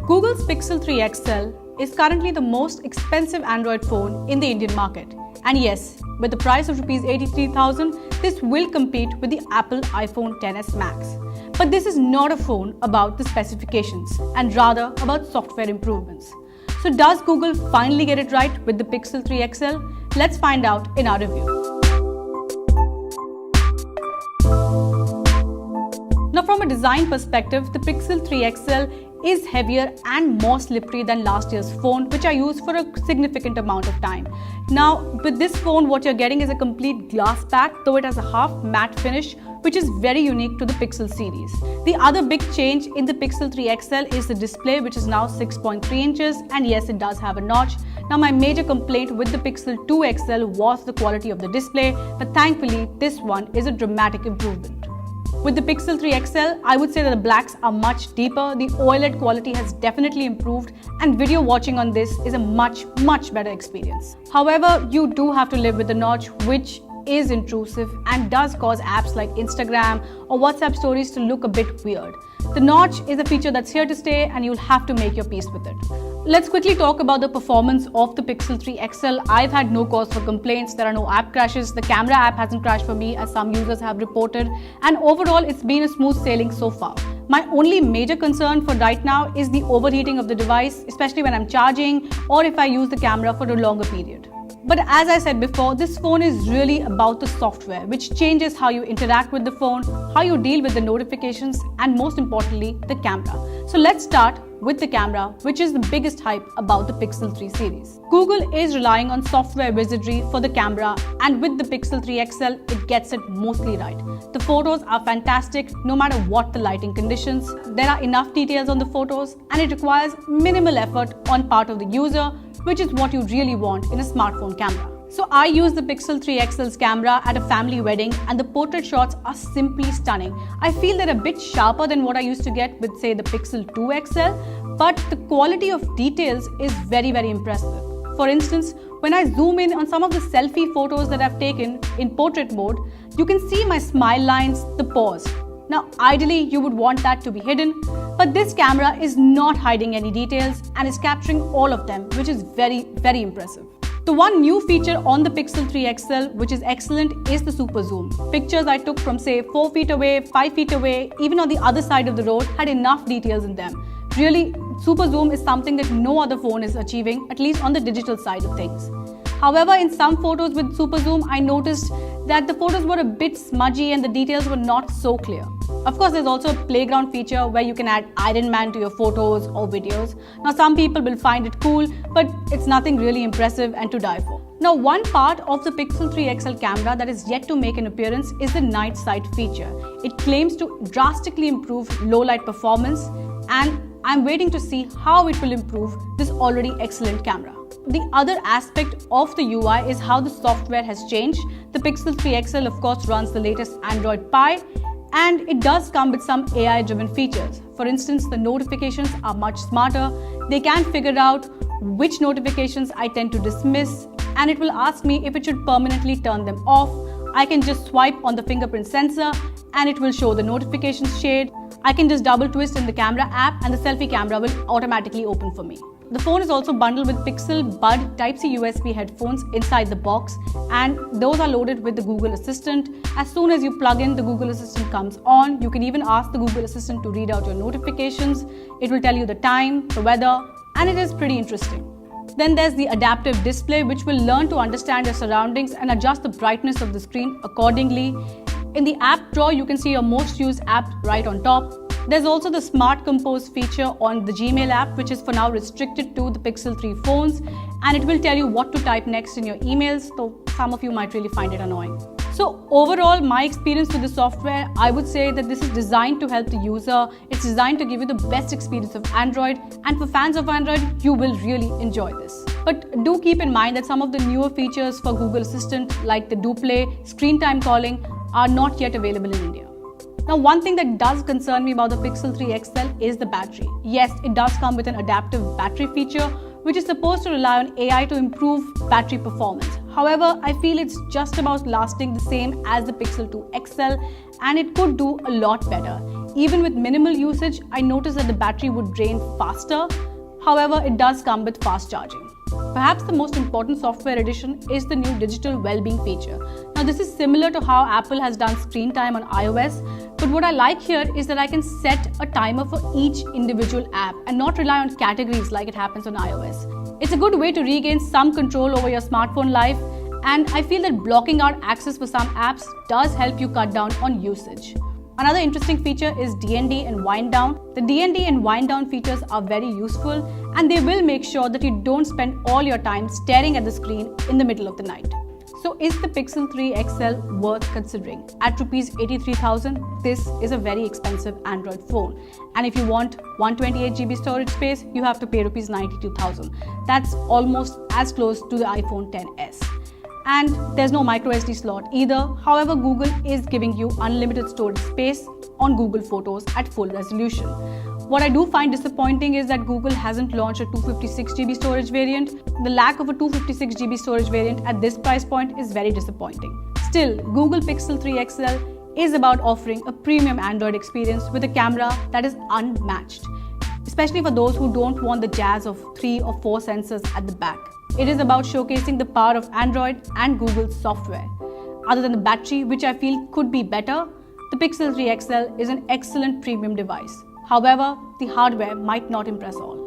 Google's Pixel 3 XL is currently the most expensive Android phone in the Indian market. And yes, with the price of Rs 83,000, this will compete with the Apple iPhone XS Max. But this is not a phone about the specifications and rather about software improvements. So does Google finally get it right with the Pixel 3 XL? Let's find out in our review. Now from a design perspective, the Pixel 3 XL is heavier and more slippery than last year's phone, which I used for a significant amount of time. Now with this phone, what you're getting is a complete glass back, though it has a half matte finish, which is very unique to the Pixel series. The other big change in the Pixel 3 XL is the display, which is now 6.3 inches, and yes, it does have a notch. Now my major complaint with the Pixel 2 XL was the quality of the display, but thankfully this one is a dramatic improvement. With the Pixel 3 XL, I would say that the blacks are much deeper, the OLED quality has definitely improved, and video watching on this is a much better experience. However, you do have to live with the notch, which is intrusive and does cause apps like Instagram or WhatsApp stories to look a bit weird. The notch is a feature that's here to stay and you'll have to make your peace with it. Let's quickly talk about the performance of the Pixel 3 XL. I've had no cause for complaints. There are no app crashes. The camera app hasn't crashed for me, as some users have reported. And overall, it's been a smooth sailing so far. My only major concern for right now is the overheating of the device, especially when I'm charging or if I use the camera for a longer period. But as I said before, this phone is really about the software, which changes how you interact with the phone, how you deal with the notifications, and most importantly, the camera. So let's start with the camera, which is the biggest hype about the Pixel 3 series. Google is relying on software wizardry for the camera, and with the Pixel 3 XL, it gets it mostly right. The photos are fantastic no matter what the lighting conditions. There are enough details on the photos, and it requires minimal effort on part of the user, which is what you really want in a smartphone camera. So I used the Pixel 3 XL's camera at a family wedding, and the portrait shots are simply stunning. I feel they're a bit sharper than what I used to get with, say, the Pixel 2 XL, but the quality of details is very impressive. For instance, when I zoom in on some of the selfie photos that I've taken in portrait mode, you can see my smile lines, the pause. Now, ideally, you would want that to be hidden, but this camera is not hiding any details and is capturing all of them, which is very impressive. The one new feature on the Pixel 3 XL, which is excellent, is the super zoom. Pictures I took from, say, 4 feet away, 5 feet away, even on the other side of the road, had enough details in them. Really, super zoom is something that no other phone is achieving, at least on the digital side of things. However, in some photos with super zoom, I noticed that the photos were a bit smudgy and the details were not so clear. Of course, there's also a playground feature where you can add Iron Man to your photos or videos. Now, some people will find it cool, but it's nothing really impressive and to die for. Now, one part of the Pixel 3 XL camera that is yet to make an appearance is the night sight feature. It claims to drastically improve low light performance, and I'm waiting to see how it will improve this already excellent camera. The other aspect of the UI is how the software has changed. The Pixel 3 XL, of course, runs the latest Android Pie, and it does come with some AI-driven features. For instance, the notifications are much smarter. They can figure out which notifications I tend to dismiss, and it will ask me if it should permanently turn them off. I can just swipe on the fingerprint sensor and it will show the notifications shade. I can just double twist in the camera app and the selfie camera will automatically open for me. The phone is also bundled with Pixel Bud Type-C USB headphones inside the box, and those are loaded with the Google Assistant. As soon as you plug in, the Google Assistant comes on. You can even ask the Google Assistant to read out your notifications. It will tell you the time, the weather, and it is pretty interesting. Then there's the adaptive display, which will learn to understand your surroundings and adjust the brightness of the screen accordingly. In the app drawer, you can see your most used app right on top. There's also the Smart Compose feature on the Gmail app, which is for now restricted to the Pixel 3 phones, and it will tell you what to type next in your emails, though some of you might really find it annoying. So overall, my experience with the software, I would say that this is designed to help the user. It's designed to give you the best experience of Android, and for fans of Android, you will really enjoy this. But do keep in mind that some of the newer features for Google Assistant, like the Do Play, screen time calling, are not yet available in India. Now, one thing that does concern me about the Pixel 3 XL is the battery. Yes, it does come with an adaptive battery feature, which is supposed to rely on AI to improve battery performance. However, I feel it's just about lasting the same as the Pixel 2 XL, and it could do a lot better. Even with minimal usage, I noticed that the battery would drain faster. However, it does come with fast charging. Perhaps the most important software addition is the new digital well-being feature. Now, this is similar to how Apple has done screen time on iOS, but what I like here is that I can set a timer for each individual app and not rely on categories like it happens on iOS. It's a good way to regain some control over your smartphone life, and I feel that blocking out access for some apps does help you cut down on usage. Another interesting feature is DND and wind down. The DND and wind down features are very useful, and they will make sure that you don't spend all your time staring at the screen in the middle of the night. So is the Pixel 3 XL worth considering? At Rs 83,000, this is a very expensive Android phone. And if you want 128GB storage space, you have to pay Rs 92,000. That's almost as close to the iPhone XS. And there's no microSD slot either. However, Google is giving you unlimited storage space on Google Photos at full resolution. What I do find disappointing is that Google hasn't launched a 256GB storage variant. The lack of a 256GB storage variant at this price point is very disappointing. Still, Google Pixel 3 XL is about offering a premium Android experience with a camera that is unmatched, especially for those who don't want the jazz of 3 or 4 sensors at the back. It is about showcasing the power of Android and Google's software. Other than the battery, which I feel could be better, the Pixel 3 XL is an excellent premium device. However, the hardware might not impress all.